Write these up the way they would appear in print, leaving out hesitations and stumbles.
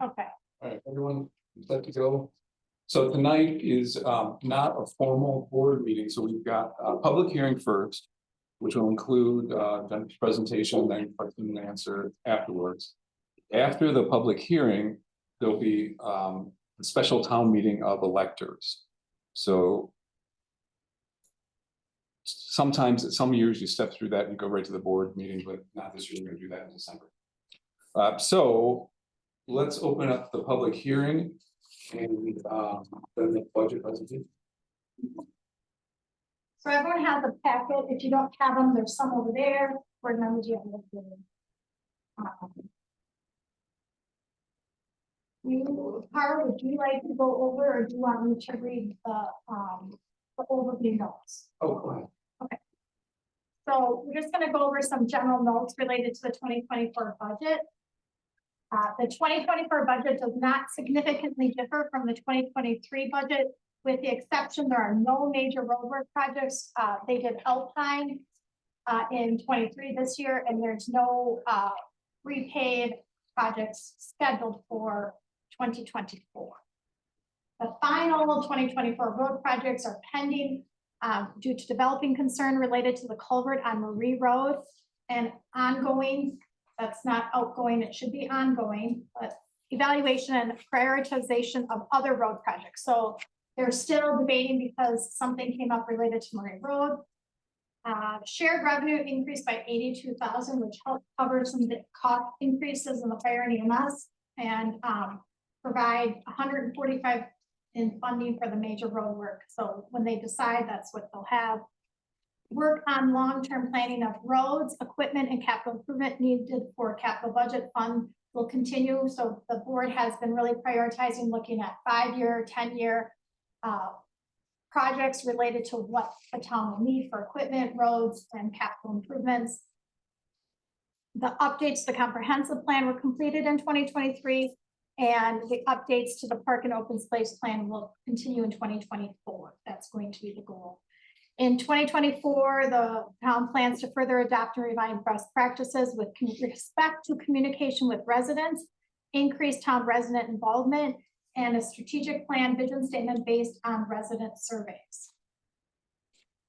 Okay, All right, everyone, set to go. So tonight is not a formal board meeting, so we've got a public hearing first, which will include Jennifer's presentation, then question and answer afterwards. After the public hearing, there'll be a special town meeting of electors. So sometimes, some years you step through that and you go right to the board meeting, but not this year, we're gonna do that in December. So let's open up the public hearing and then the budget presentation. so everyone has a packet. If you don't have them, there's some over there. Where none of you have them. Cara, would you like to go over, or do you want me to read the overview notes? Oh, go ahead. So we're just gonna go over some general notes related to the 2024 budget. The 2024 budget does not significantly differ from the 2023 budget, with the exception there are no major roadwork projects. They did Alpine in 23 this year, and there's no repaid projects scheduled for 2024. The final 2024 road projects are pending due to developing concern related to the culvert on Marie Road and ongoing. That's not outgoing, it should be ongoing, but evaluation and prioritization of other road projects. So they're still debating because something came up related to Marie Road. Shared revenue increased by 82,000, which helped cover some of the cost increases in the fire and EMS, and provide 145 in funding for the major road work. So when they decide, that's what they'll have. Work on long-term planning of roads, equipment, and capital improvement needed for capital budget fund will continue. So the board has been really prioritizing looking at 5-year, 10-year projects related to what the town will need for equipment, roads, and capital improvements. The updates to the comprehensive plan were completed in 2023, and the updates to the park and open space plan will continue in 2024. That's going to be the goal. In 2024, the town plans to further adopt and revise best practices with respect to communication with residents, increase town resident involvement, and a strategic plan vision statement based on resident surveys.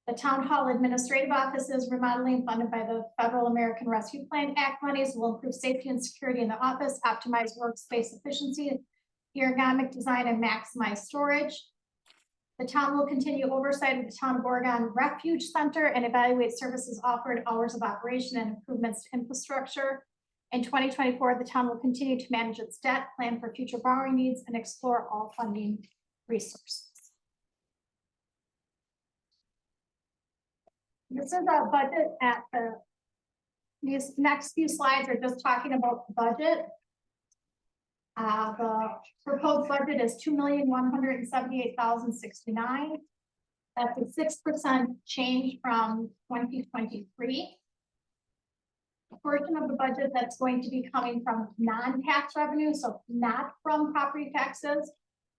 The Town Hall Administrative Office's remodeling funded by the Federal American Rescue Plan Act monies will improve safety and security in the office, optimize workspace efficiency, ergonomic design, and maximize storage. The town will continue oversight of the Town of Oregon Refuge Center and evaluate services offered, hours of operation, and improvements to infrastructure. In 2024, the town will continue to manage its debt, plan for future borrowing needs, and explore all funding resources. This is our budget at these next few slides are just talking about the budget. The proposed budget is $2,178,069. That's a 6% change from 2023. A portion of the budget that's going to be coming from non-tax revenue, so not from property taxes,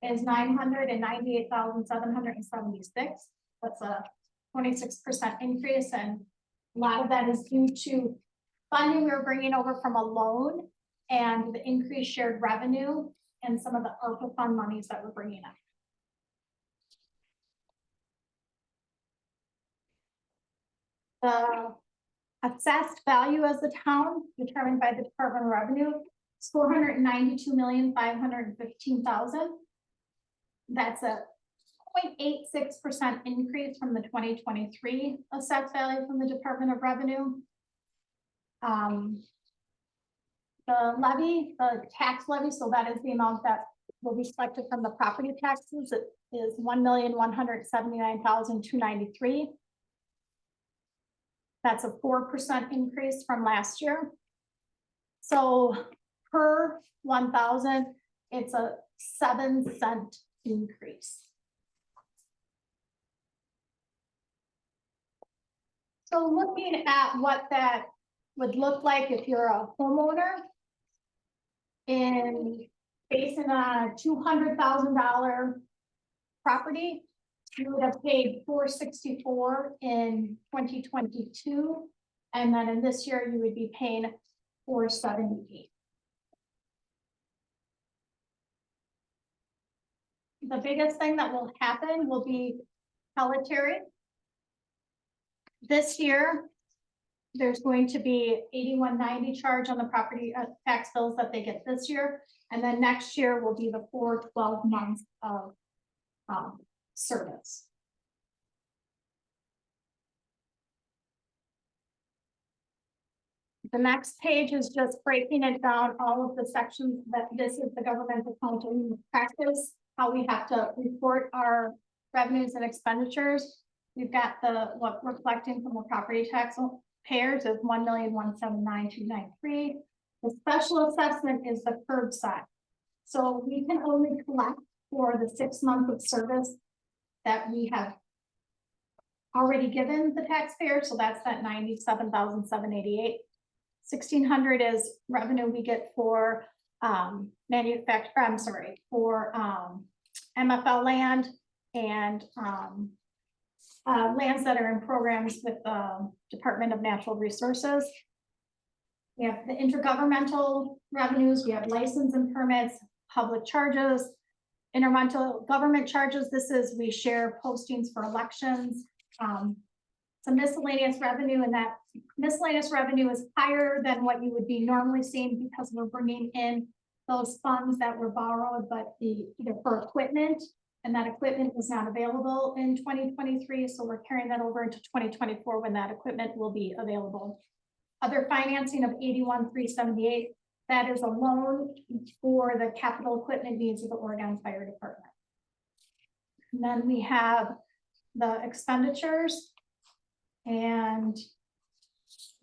is $998,776. That's a 26% increase, and a lot of that is due to funding we're bringing over from a loan and the increased shared revenue and some of the ARPA fund monies that we're bringing up. The assessed value as the town determined by the Department of Revenue is $492,515,000. That's a 0.86% increase from the 2023 assessed value from the Department of Revenue. The levy, the tax levy, so that is the amount that will be collected from the property taxes. It is $1,179,293. That's a 4% increase from last year. So per 1,000, it's a 7-cent increase. So looking at what that would look like if you're a homeowner, in basing on a $200,000 property, you would have paid $464 in 2022, and then in this year you would be paying $478. the biggest thing that will happen will be Pelletary. This year, there's going to be 8190 charge on the property tax bills that they get this year. And then next year will be the 12 months of service. The next page is just breaking it down, all of the sections that this is the government accounting practice, how we have to report our revenues and expenditures. We've got what we're collecting from the property tax payers is 1,179,293. The special assessment is the curbside. So we can only collect for the 6 months of service that we have already given the taxpayer. So that's that 97,788. 1,600 is revenue we get for MFL land and lands that are in programs with the Department of Natural Resources. We have the intergovernmental revenues, we have license and permits, public charges, intergovernmental government charges. This is, we share postings for elections. Some miscellaneous revenue, and that miscellaneous revenue is higher than what you would be normally seeing because we're bringing in those funds that were borrowed, but either for equipment, and that equipment was not available in 2023. So we're carrying that over into 2024 when that equipment will be available. Other financing of 81,378. That is a loan for the capital equipment needs of the Oregon Fire Department. And then we have the expenditures. And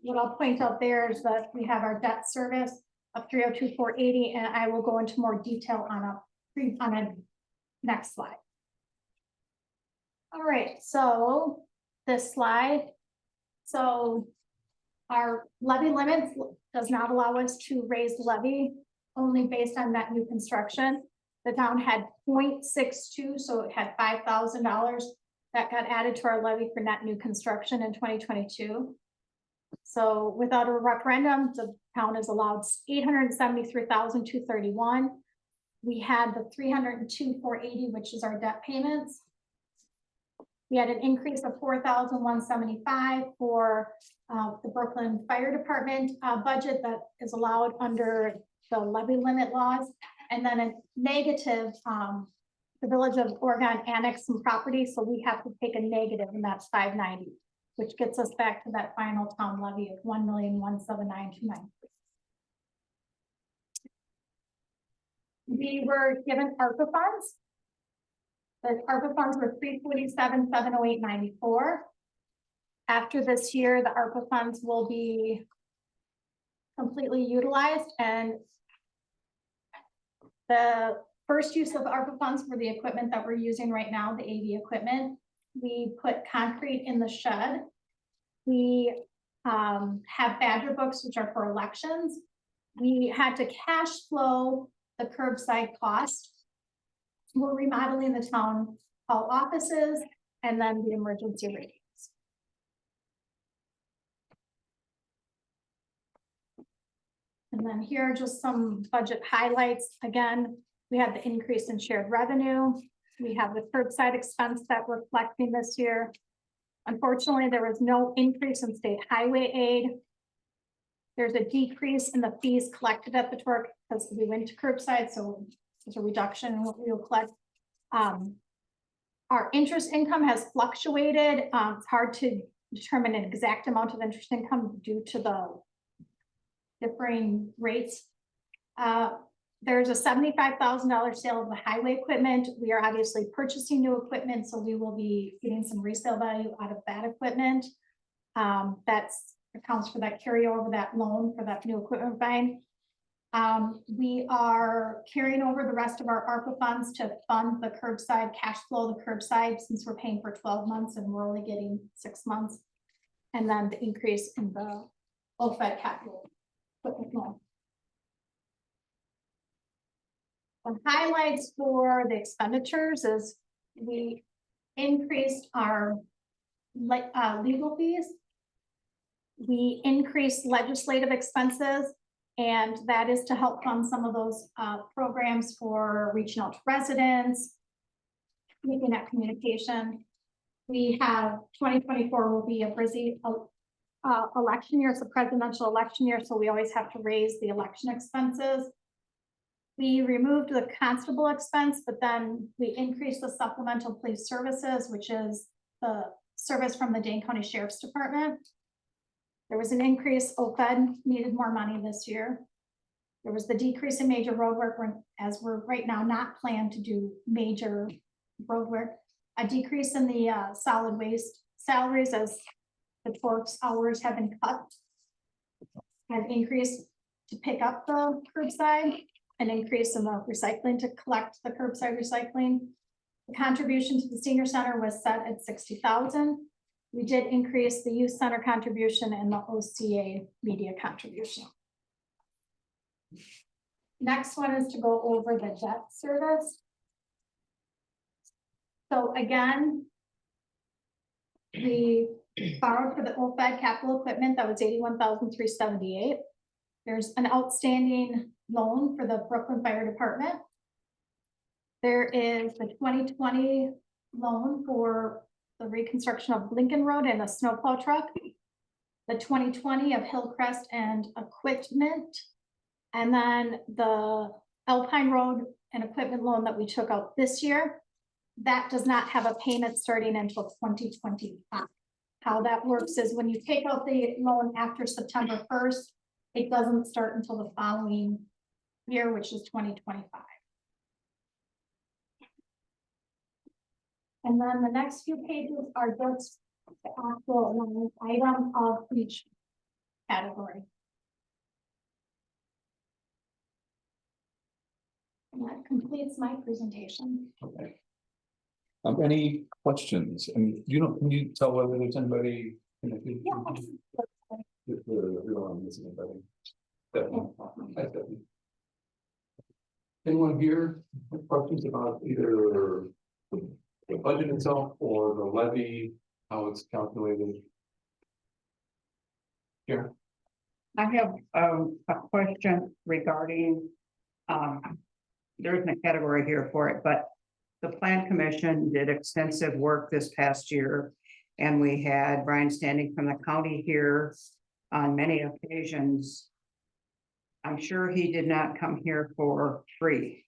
what I'll point out there is that we have our debt service of 302,480, and I will go into more detail on a next slide. All right, so this slide. So our levy limits does not allow us to raise levy only based on net new construction. The town had 0.62, so it had $5,000 that got added to our levy for net new construction in 2022. So without a referendum, the town is allowed 873,231. We had the 302,480, which is our debt payments. We had an increase of 4,175 for the Brooklyn Fire Department budget that is allowed under the levy limit laws, and then a negative. The Village of Oregon annexed some property, so we have to take a negative, and that's 590, which gets us back to that final town levy of 1,179,293. We were given ARPA funds. The ARPA funds were 347,708.94. After this year, the ARPA funds will be completely utilized, and the first use of ARPA funds for the equipment that we're using right now, the AV equipment. We put concrete in the shed. We have Badger books, which are for elections. We had to cash flow the curbside cost. We're remodeling the town hall offices and then the emergency radios. And then here are just some budget highlights. Again, we have the increase in shared revenue. We have the curbside expense that we're collecting this year. Unfortunately, there was no increase in state highway aid. There's a decrease in the fees collected at the TORC because we went to curbside, so there's a reduction in what we will collect. Our interest income has fluctuated. It's hard to determine an exact amount of interest income due to the differing rates. There's a $75,000 sale of the highway equipment. We are obviously purchasing new equipment, so we will be getting some resale value out of that equipment. That's accounts for that carryover, that loan for that new equipment buying. We are carrying over the rest of our ARPA funds to fund the curbside, cash flow the curbside, since we're paying for 12 months and we're only getting 6 months. And then the increase in the OFED capital equipment loan. The highlights for the expenditures is we increased our legal fees. We increased legislative expenses, and that is to help fund some of those programs for reaching out to residents, looking at communication. We have 2024 will be a busy election year, it's a presidential election year, so we always have to raise the election expenses. We removed the constable expense, but then we increased the supplemental police services, which is the service from the Dane County Sheriff's Department. There was an increase, OPED needed more money this year. There was the decrease in major road work, as we're right now not planned to do major road work. A decrease in the solid waste salaries as the torque's hours have been cut. An increase to pick up the curbside, an increase in the recycling to collect the curbside recycling. The contribution to the senior center was set at 60,000. We did increase the youth center contribution and the OCA media contribution. Next one is to go over the debt service. So again, we borrowed for the OFAD capital equipment, that was 81,378. There's an outstanding loan for the Brooklyn Fire Department. There is the 2020 loan for the reconstruction of Lincoln Road and a snowplow truck. The 2020 of Hillcrest and equipment. And then the Alpine Road and equipment loan that we took out this year. That does not have a payment starting until 2025. How that works is when you take out the loan after September 1st, it doesn't start until the following year, which is 2025. And then the next few pages are just the actual item of each category. And that completes my presentation. Okay. Any questions? And can you tell whether there's anybody? Yeah. If we don't miss anybody. Definitely. Hi, Stephanie. Anyone here have questions about either the budget itself or the levy, how it's calculated? Here. I have a question regarding, there isn't a category here for it, but the Plan Commission did extensive work this past year. And we had Brian Standing from the county here on many occasions. I'm sure he did not come here for free.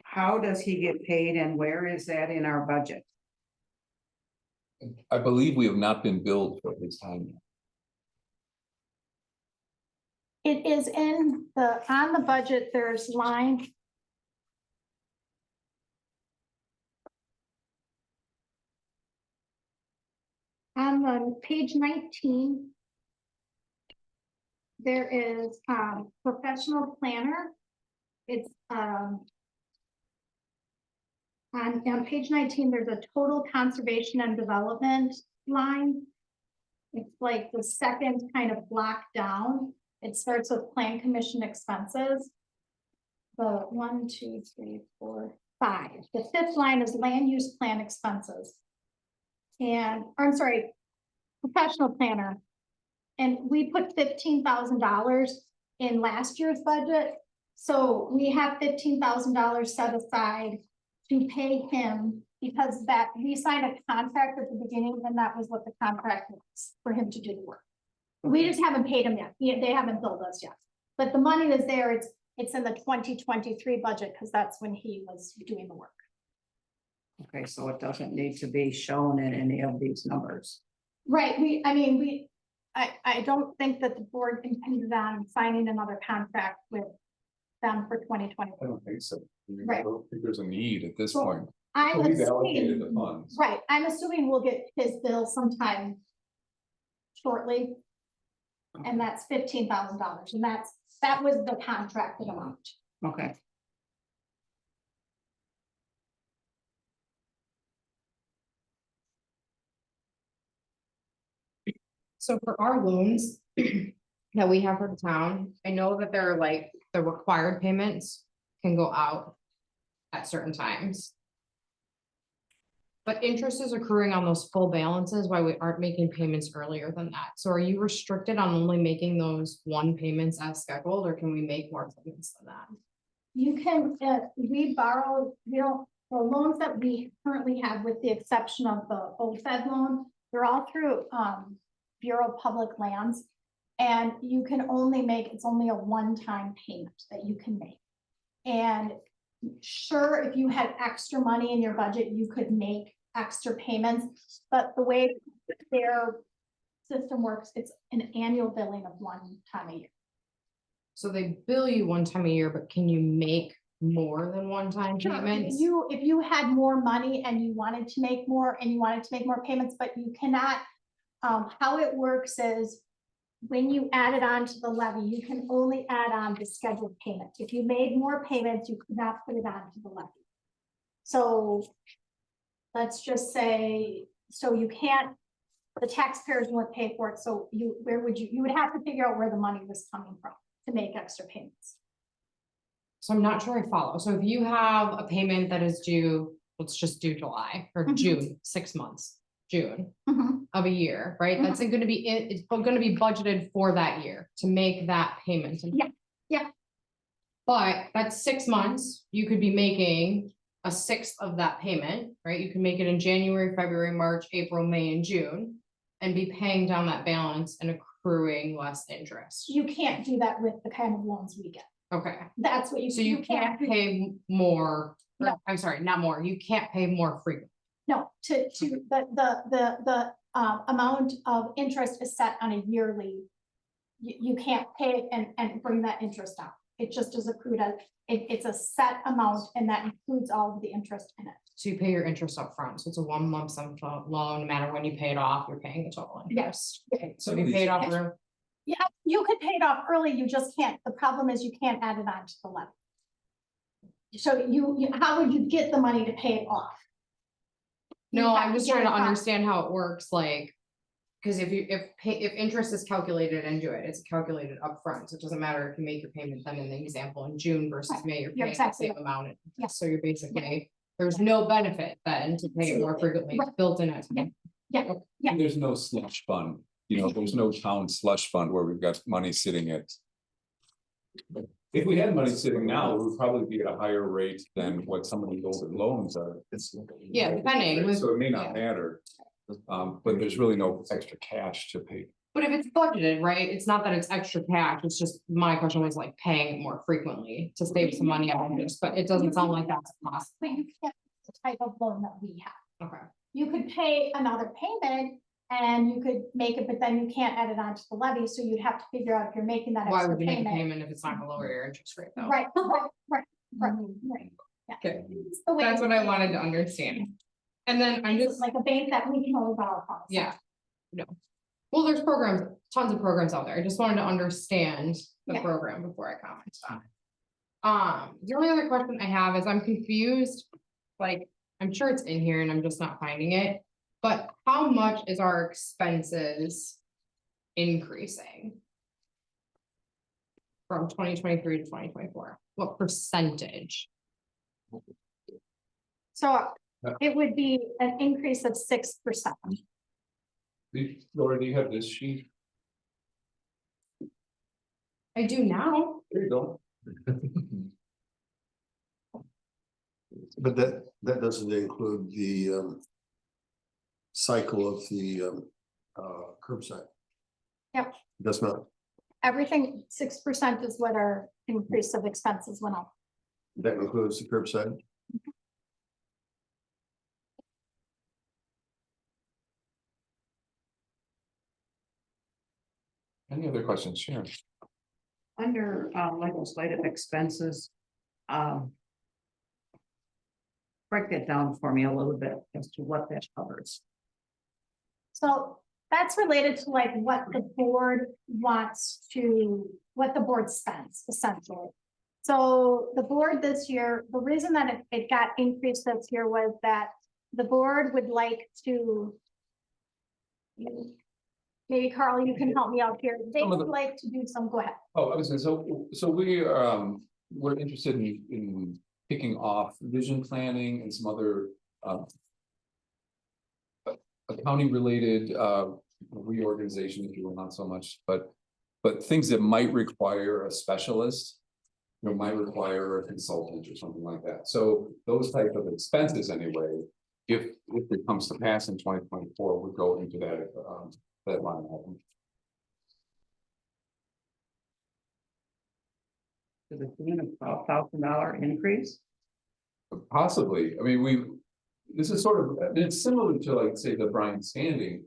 How does he get paid and where is that in our budget? I believe we have not been billed for this time. It is in on the budget, there's line. On page 19. There is professional planner. It's on page 19, there's a total conservation and development line. It's like the second kind of block down. It starts with Plan Commission expenses. The 1, 2, 3, 4, 5. The fifth line is land use plan expenses. And I'm sorry, professional planner. And we put $15,000 in last year's budget. So we have $15,000 set aside to pay him because that we signed a contract at the beginning and that was what the contract was for him to do the work. We just haven't paid him yet. They haven't billed us yet. But the money is there. It's in the 2023 budget because that's when he was doing the work. Okay, so it doesn't need to be shown in any of these numbers. Right, I don't think that the board intended on signing another contract with them for 2020. I don't think so. Right. I don't think there's a need at this So, point. I'm We've allocated assuming, the funds. right, I'm assuming we'll get his bill sometime shortly. And that's $15,000 and that was the contracted amount. Okay. So for our loans that we have for the town, I know that they're like, the required payments can go out at certain times. But interest is accruing on those full balances while we aren't making payments earlier than that. So are you restricted on only making those one payments as scheduled, or can we make more payments than that? You can, we borrow, we don't the loans that we currently have, with the exception of the OFED loan, they're all through, Bureau of Public Lands. And you can only make, it's only a one-time payment that you can make. And sure, if you had extra money in your budget, you could make extra payments, but the way their system works, it's an annual billing of one time a year. So they bill you one time a year, but can you make more than one-time Sure, payments? if you had more money and you wanted to make more and you wanted to make more payments, but you cannot, how it works is when you add it on to the levy, you can only add on the scheduled payment. If you made more payments, you could not put it on to the levy. So let's just say, so you can't, the taxpayers won't pay for it. So where would you would have to figure out where the money was coming from to make extra payments. So I'm not sure I follow. So if you have a payment that is due, let's just do July or Mhm. June, 6 months, June of a year, right? That's gonna be, it's gonna be budgeted for that year to make that payment. Yeah, yeah. But that's 6 months, you could be making a sixth of that payment, right? You can make it in January, February, March, April, May, and June. And be paying down that balance and accruing less interest. You can't do that with the kind of loans we get. Okay, That's what you. so you can't do. pay more, or, No. I'm sorry, not more, you can't pay more frequently. No, the amount of interest is set on a yearly. You can't pay it and bring that interest down. It just is accrued as, it's a set amount and that includes all of the interest in it. So you pay your interest up front. So it's a one lump sum loan, no matter when you pay it off, you're paying the total interest. Okay. So if you pay it off, Yeah, you could pay it off early, you just can't, the problem is you can't add it on to the levy. So how would you get the money to pay it off? no, You have I'm just get trying it to from- understand how it works, like. Cause if interest is calculated into it, it's calculated upfront, so it doesn't matter if you make your payment then in the example in June versus Right. May, you're You're paying the exactly same amount. Yeah. So you're basically, there's no benefit then to pay it more frequently, it's built in it. Yeah. And there's no slush fund, there's no town slush fund where we've got money sitting at. If we had money sitting now, we would probably be at a higher rate than what some of the older loans are. Yeah, depending with- So it may yeah. not matter. But there's really no extra cash to pay. But if it's budgeted, right, it's not that it's extra cash, it's just, my question was like paying it more frequently to save some money on this, but it doesn't sound like that's But possible. you can't, the type of loan that we have. Okay, You could pay another payment and you could make it, but then you can't add it on to the levy, so you'd have to figure out if you're making that why extra would you make a payment. payment if it's not gonna lower your interest rate though? Right. Yeah. Okay, It's the way that's it what I is. wanted to understand. And then I'm It's just, like a bank that we can only borrow from. yeah, no. Well, there's programs, tons of programs out there. I just wanted to understand the Yeah. program before I comment on it. The only other question I have is I'm confused, like, I'm sure it's in here and I'm just not finding it. But how much is our expenses increasing? From 2023 to 2024, what percentage? So Yeah. it would be an increase of 6%. Laura, do you have this sheet? I do now. There you go. But that doesn't include the cycle of the curbside. Yep. Does not, Everything, 6% is what our increase of expenses went up. that includes the curbside. Any other questions, Sharon? Under legislative expenses. Break that down for me a little bit as to what that covers. So that's related to like what the board wants to, what the board spends essentially. So the board this year, the reason that it got increased this year was that the board would like to. Maybe Carl, you can help me out here. They Some of would the- like to do some, go ahead. Oh, I was gonna, so we're interested in kicking off vision planning and some other, accounting related, reorganization, if you will, not so much, but things that might require a specialist. might require a consultant or something like that. So those type of expenses anyway, if it comes to pass in 2024, would go into that line item. To the tune of $12,000 increase? Possibly, I mean, this is sort of, it's similar to like, say, the Brian Standing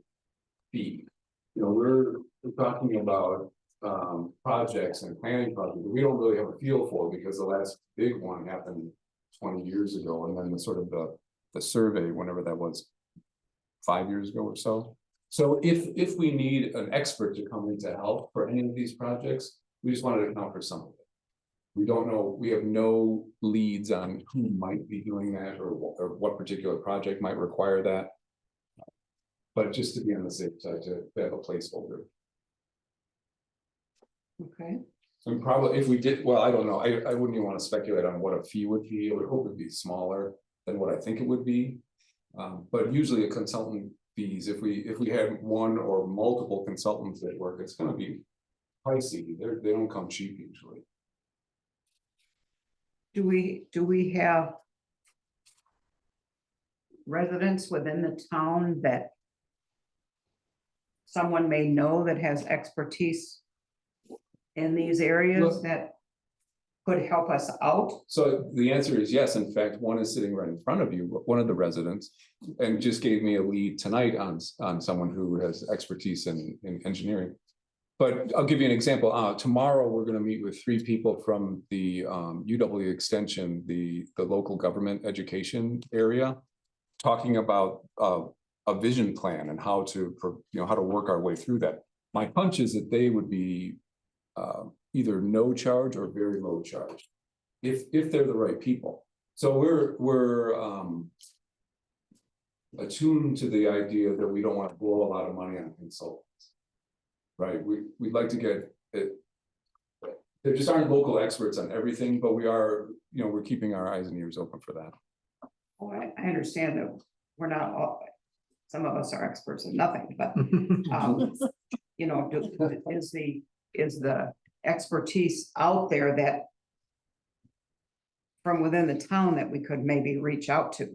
fee. We're talking about projects and planning projects that we don't really have a feel for because the last big one happened 20 years ago, and then the sort of the survey, whenever that was, 5 years ago or so. So if we need an expert to come in to help for any of these projects, we just wanted to account for some of it. We don't know, we have no leads on who might be doing that or what particular project might require that. But just to be on the safe side, to have a placeholder. Okay, And probably if we did, well, I don't know, I wouldn't even want to speculate on what a fee would be. I would hope it'd be smaller than what I think it would be. But usually a consultant fees, if we had one or multiple consultants that work, it's gonna be pricey. They don't come cheap usually. do we have residents within the town that someone may know that has expertise in these areas Look- that could help us out? So the answer is yes. In fact, one is sitting right in front of you, one of the residents, and just gave me a lead tonight on someone who has expertise in engineering. But I'll give you an example. Tomorrow, we're going to meet with 3 people from the UW Extension, the local government education area, talking about a vision plan and how to work our way through that. My hunch is that they would be either no charge or very low charge, if they're the right people. So we're attuned to the idea that we don't want to blow a lot of money on consultants. Right, we'd like to get it. There just aren't local experts on everything, but we are, we're keeping our eyes and ears open for that. Oh, I understand that we're not all, some of us are experts in nothing, but is the expertise out there that from within the town that we could maybe reach out to?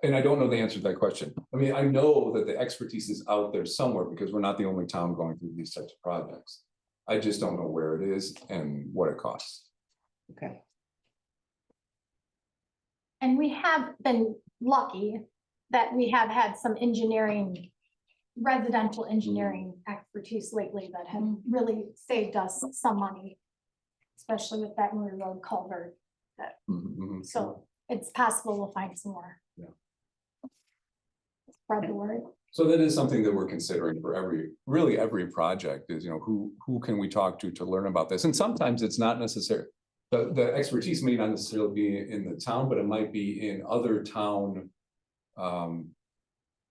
And I don't know the answer to that question. I mean, I know that the expertise is out there somewhere because we're not the only town going through these types of projects. I just don't know where it is and what it costs. Okay, And we have been lucky that we have had some residential engineering expertise lately that have really saved us some money. Especially with that Murray Road culvert, Mhm. so it's possible we'll find some more. Yeah. Spread the word. So that is something that we're considering for every project is, who can we talk to learn about this? And sometimes it's not necessary. The expertise may not necessarily be in the town, but it might be in other town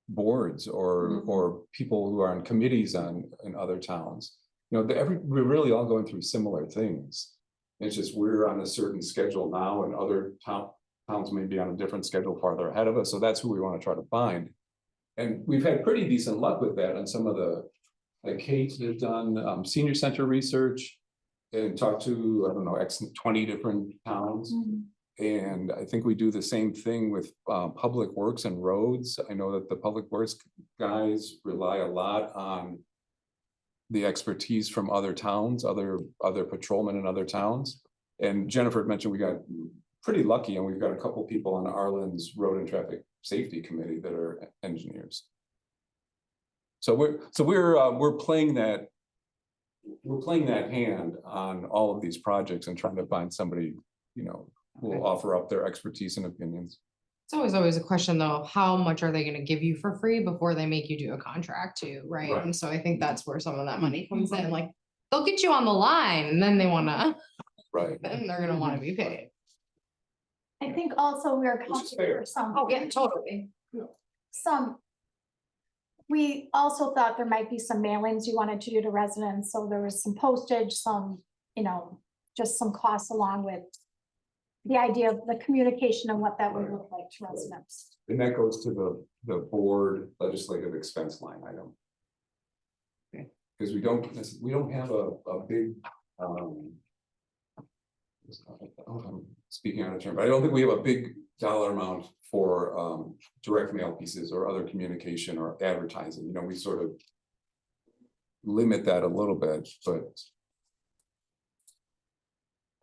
boards or people who are on committees in other towns. We're really all going through similar things. It's just we're on a certain schedule now and other towns may be on a different schedule farther ahead of us. So that's who we want to try to find. And we've had pretty decent luck with that on some of like Kate has done senior center research and talked to, I don't know, 20 different towns. And I think we do the same thing with public works and roads. I know that the public works guys rely a lot on the expertise from other towns, other patrolmen in other towns. And Jennifer had mentioned we got pretty lucky and we've got a couple people on Arlen's Road and Traffic Safety Committee that are engineers. So we're playing that hand on all of these projects and trying to find somebody, who will offer up their expertise and opinions. It's always a question though, how much are they gonna give you for free before they make you do a contract too, right? Right. And so I think that's where some of that money comes in, like, they'll get you on the line and then Right. then they're gonna wanna be paid. I think also we are Which is counting fair. for some. Oh, yeah, totally. We also thought there might be some mailings you wanted to do to residents, so there was some postage, just some costs along with the idea of the communication and what that would look like to residents. And that goes to the board legislative expense line item. Okay. Because we don't have a big, I'm speaking out of turn, but I don't think we have a big dollar amount for direct mail pieces or other communication or advertising, you know, we sort of limit that a little bit, but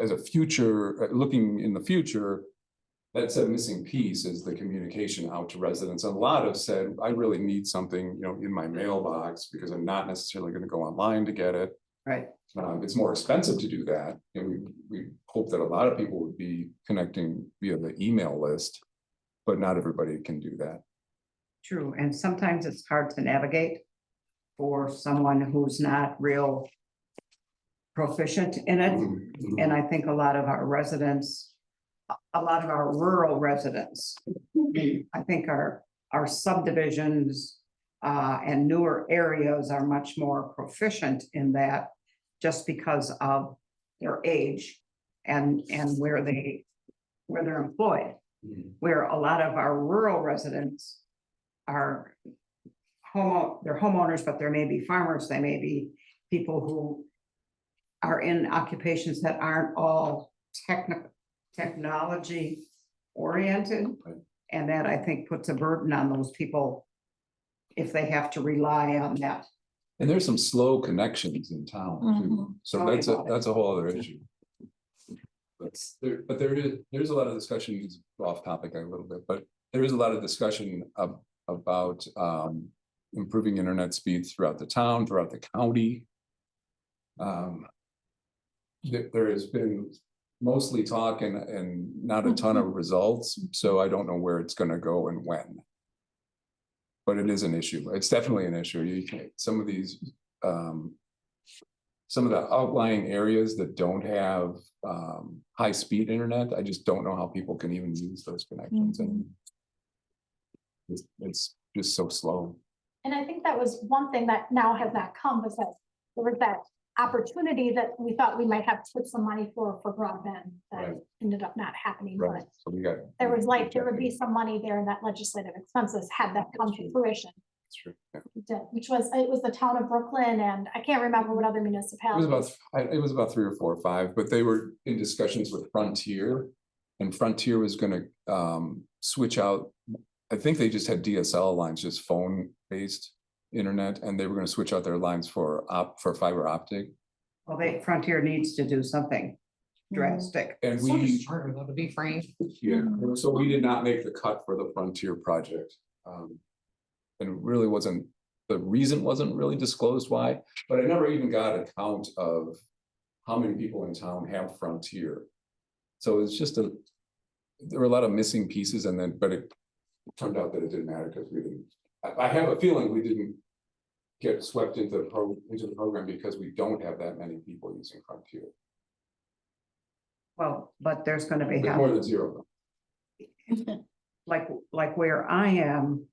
as a future, looking in the future, that's a missing piece is the communication out to residents. A lot have said, I really need something, you know, in my mailbox because I'm not necessarily going to go online to get it. Right, It's more expensive to do that, and we hope that a lot of people would be connecting via the email list, but not everybody can do that. true, and sometimes it's hard to navigate for someone who's not real proficient in it, and I think a lot of our residents, a lot of our rural residents, I think our subdivisions and newer areas are much more proficient in that just because of their age and where they're employed. Where a lot of our rural residents are they're homeowners, but there may be farmers, they may be people who are in occupations that aren't all technology oriented. Right. And that I think puts a burden on those people if they have to rely on that. And there's some slow connections in town too, so Tell me about it. that's a whole other issue. But there's a lot of discussion, it's off topic a little bit, but there is a lot of discussion about improving internet speeds throughout the town, throughout the county. There has been mostly talk and not a ton of results, so I don't know where it's gonna go and when. But it is an issue, it's definitely an issue, you can, some of these, some of the outlying areas that don't have high-speed internet, I just don't know how people can even use those connections and it's just so slow. And I think that was one thing that now has not come, was that there was that opportunity that we thought we might have put some money for broadband that Right. ended up not happening, Right, but so we got. there was like, there would be some money there in that legislative expenses had that come to fruition. That's true, yeah. It did, which was, it was the town of Brooklyn, and I can't remember what other It was municipalities. about 3 or 4 or 5, but they were in discussions with Frontier. And Frontier was gonna switch out, I think they just had DSL lines, just phone-based internet, and they were gonna switch out their lines for fiber optic. Well, Frontier needs to do something drastic. And So much we, harder though, to be frank. yeah, so we did not make the cut for the Frontier project. And it really wasn't, the reason wasn't really disclosed why, but I never even got a count of how many people in town have Frontier. So it's just there were a lot of missing pieces and then, but it turned out that it didn't matter because we didn't, I have a feeling we didn't get swept into the program because we don't have that many people using Frontier. Well, but there's gonna be, It's more than 0. like where I am.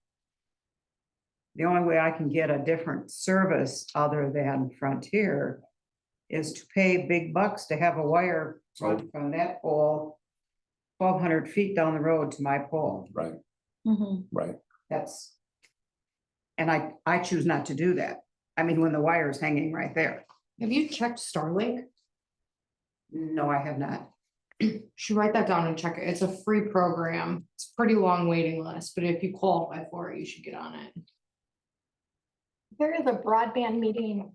The only way I can get a different service other than Frontier is to pay big bucks to have a wire run from that pole 1,200 feet down the road to my pole. Right, Mhm. right. That's. And I choose not to do that. I mean, when the wire is hanging right there. Have you checked Starlink? No, I have not. Should write that down and check it. It's a free program. It's a pretty long waiting list, but if you qualify for it, you should get on it. There is a broadband meeting,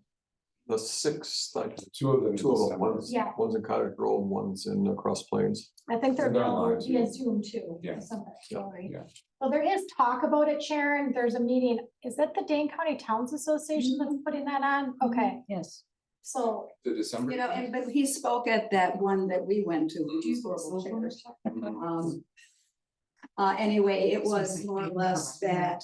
The 6, like, 2 of them. two of them, December. Yeah. one's in Cottage Grove, one's in Cross Plains. I think they're They're online, available via too. Zoom too. Yeah. December, Yeah. sorry. Yeah. Well, there is talk about it, Sharon. There's a meeting. Is that the Dane County Towns Association that's putting that on? Okay, Yes, so. The December. you know, and but he spoke at that one that we went to. which is Global Chairs. Anyway, it was more or less that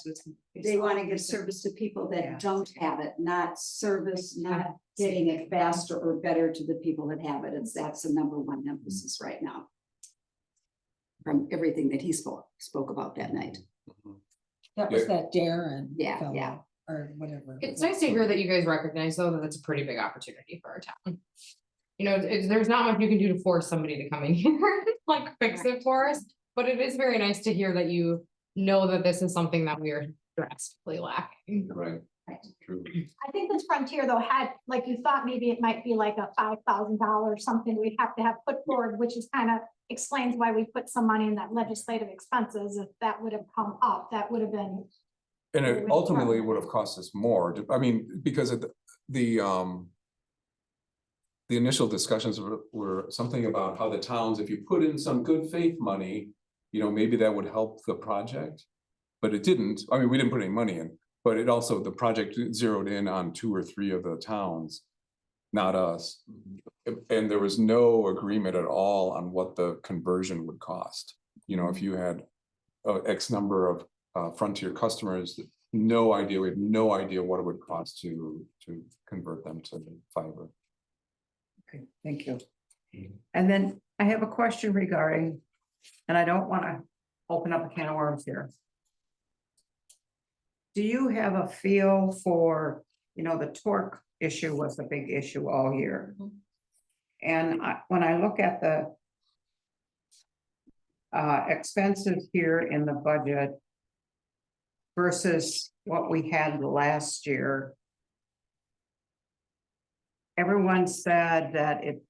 they want to give service to people that don't have it, not service, not getting it faster or better to the people that have it. That's the number one emphasis right now. From everything that he spoke about that night. That was that Darren. Yeah, fellow, yeah. Or whatever. It's nice to hear that you guys recognize though that that's a pretty big opportunity for our town. You know, there's not much you can do to force somebody to come in here, like fix it for us, but it is very nice to hear that you know that this is something that we are drastically lacking. Right, True. I think this Frontier though had, like you thought maybe it might be like a $5,000 something we'd have to have put forward, which is kind of explains why we put some money in that legislative expenses. If that would have come up, that would have been. And it ultimately would have cost us more, I mean, because of the initial discussions were something about how the towns, if you put in some good faith money, you know, maybe that would help the project. But it didn't, I mean, we didn't put any money in, but it also, the project zeroed in on 2 or 3 of the towns, not us. And there was no agreement at all on what the conversion would cost. You know, if you had X number of Frontier customers, no idea, we had no idea what it would cost to convert them to fiber. Okay, thank you. And then I have a question regarding, and I don't want to open up a can of worms here. Do you have a feel for, you know, the torque issue was a big issue all year. And when I look at the expenses here in the budget versus what we had last year, everyone said that it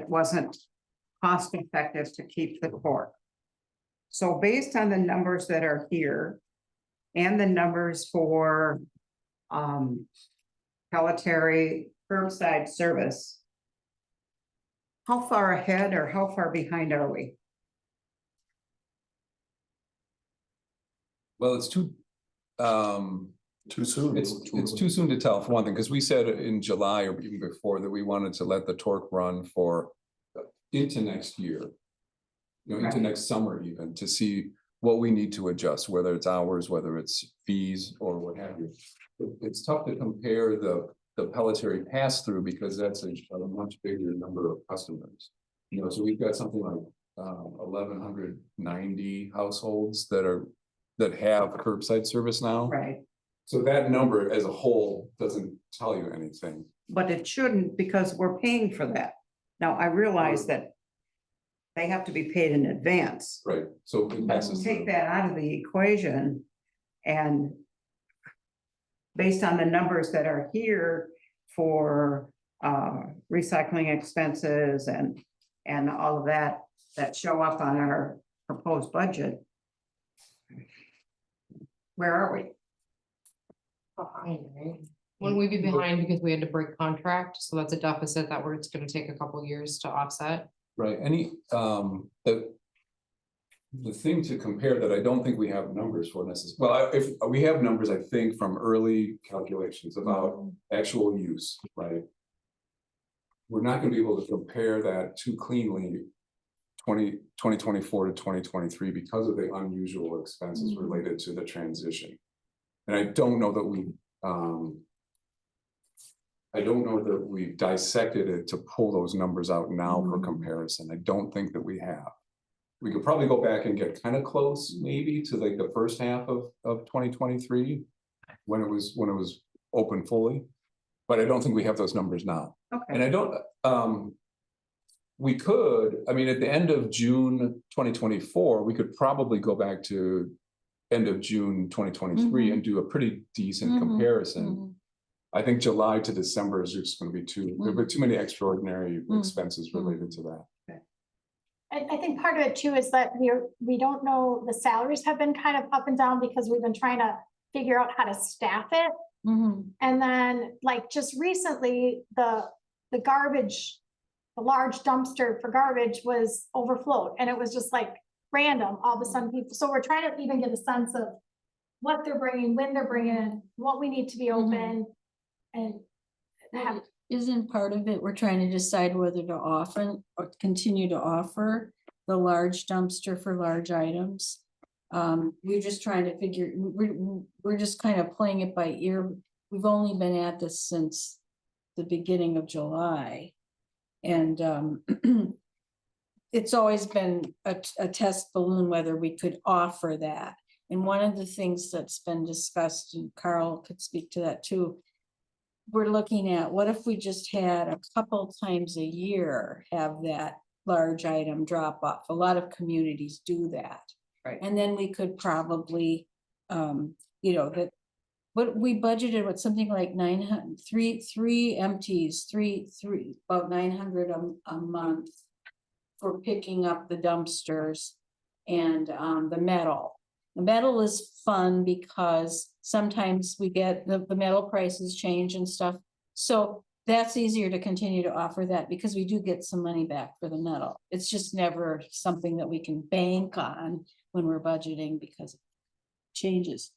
wasn't cost effective to keep the torque. So based on the numbers that are here and the numbers for Pelletary curbside service, how far ahead or how far behind are we? Well, it's too soon. it's too soon to tell, for one thing, because we said in July or even before that we wanted to let the torque run for into next year. You know, into Right. next summer even, to see what we need to adjust, whether it's hours, whether it's fees or what have you. It's tough to compare the Pelletary pass-through because that's a much bigger number of customers. You know, so we've got something like 1,190 households that have curbside service now. Right, So that number as a whole doesn't tell you anything. but it shouldn't because we're paying for that. Now, I realize that they have to be paid in advance. Right, so it But passes to take through. that out of the equation and based on the numbers that are here for recycling expenses and all of that show up on our proposed budget. Where are we? Behind, right? Wouldn't we be behind because we had to break contract? So that's a deficit that it's gonna take a couple years to offset. Right, the thing to compare that I don't think we have numbers for necessarily, well, if we have numbers, I think, from early calculations about actual use, right? We're not gonna be able to compare that too cleanly 2024 to 2023 because of the unusual expenses related to the transition. And I don't know that we've dissected it to pull those numbers out now for comparison. I don't think that we have. We could probably go back and get kind of close, maybe to like the first half of 2023 when it was open fully, but I don't think we have those numbers now. Okay, And I don't, we could, I mean, at the end of June 2024, we could probably go back to end of June 2023 and do a pretty decent comparison. I think July to December is just gonna be there'll be too many extraordinary expenses related to that. I think part of it too is that we don't know, the salaries have been kind of up and down because we've been trying to figure out how to staff it. And then like just recently, the garbage, the large dumpster for garbage was overflowed and it was just like random all of a sudden people. So we're trying to even get a sense of what they're bringing, when they're bringing it, what we need to be open and have. Isn't part of it, we're trying to decide whether to offer or continue to offer the large dumpster for large items. We're just trying to figure, we're just kind of playing it by ear. We've only been at this since the beginning of July. And it's always been a test balloon whether we could offer that. And one of the things that's been discussed, and Carl could speak to that too, we're looking at what if we just had a couple times a year have that large item drop off. A lot of communities do that. Right. And then we could probably, you know, that what we budgeted with something like 900, three empties, about 900 a month. For picking up the dumpsters and the metal. The metal is fun because sometimes we get the metal prices change and stuff. So that's easier to continue to offer that because we do get some money back for the metal. It's just never something that we can bank on when we're budgeting because it changes.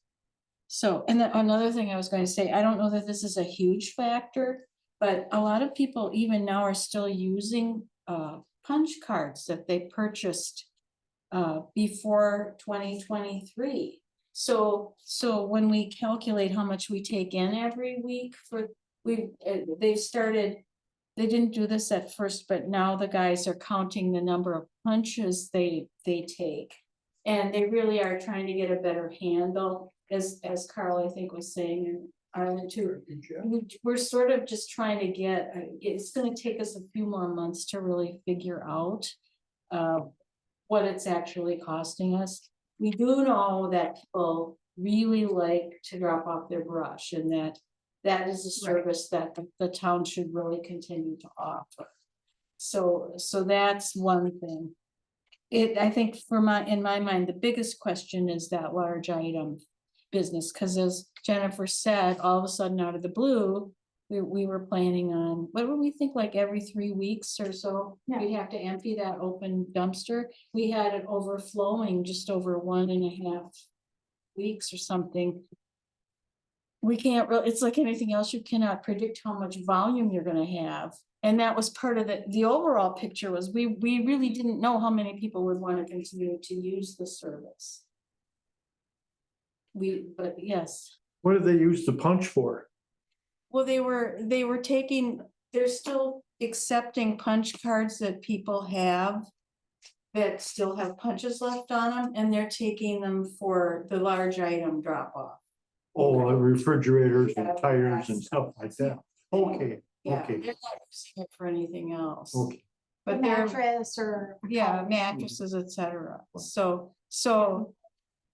So, and then another thing I was going to say, I don't know that this is a huge factor, but a lot of people even now are still using punch cards that they purchased before 2023. So when we calculate how much we take in every week they didn't do this at first, but now the guys are counting the number of punches they take. And they really are trying to get a better handle, as Carl, I think, was saying, and Arlen too. We're sort of just trying to get, it's gonna take us a few more months to really figure out what it's actually costing us. We do know that people really like to drop off their brush, and that is a service that the town should really continue to offer. So that's one thing. I think in my mind, the biggest question is that large item business, because as Jennifer said, all of a sudden out of the blue, we were planning on, what would we think, like every 3 weeks or so, Yeah. we'd have to empty that open dumpster. We had it overflowing just over 1.5 weeks or something. We can't really, it's like anything else, you cannot predict how much volume you're gonna have. And that was part of the overall picture was we really didn't know how many people would want to continue to use the service. But yes. What did they use the punch for? Well, they were taking, they're still accepting punch cards that people have that still have punches left on them, and they're taking them for the large item drop off. Oh, refrigerators Yeah, and tires and that's- stuff like that. Okay, Yeah, okay, they're not using it for anything else. okay. But they're, Mattress or. yeah, mattresses, etc. So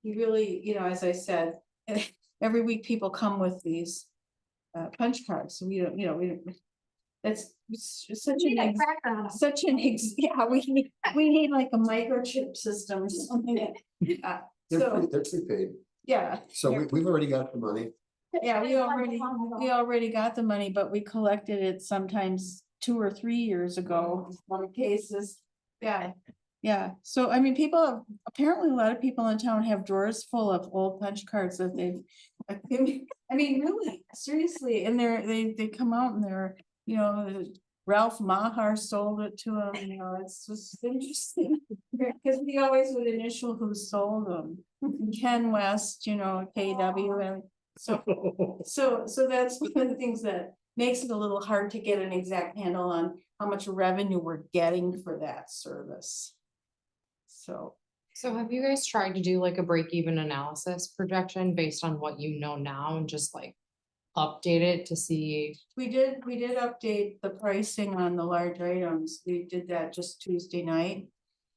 you really, as I said, every week people come with these punch cards, so we don't, that's such You need a an cracker on 'em. yeah, we need like a microchip system or something. They're prepaid, Yeah, so we've already got the money. yeah, we They want already, the long we ago. already got the money, but we collected it sometimes 2 or 3 years ago, in some cases. Yeah, yeah, so I mean, apparently a lot of people in town have drawers full of old punch cards that I mean, really, seriously, and they come out and they're, Ralph Maher sold it to him, it's just interesting. Because we always would initial who sold them, Ken West, KW, and so that's one of the things that makes it a little hard to get an exact handle on how much revenue we're getting for that service. So So have you guys tried to do like a break even analysis projection based on what you know now and just like update it to see? we did update the pricing on the large items. We did that just Tuesday night.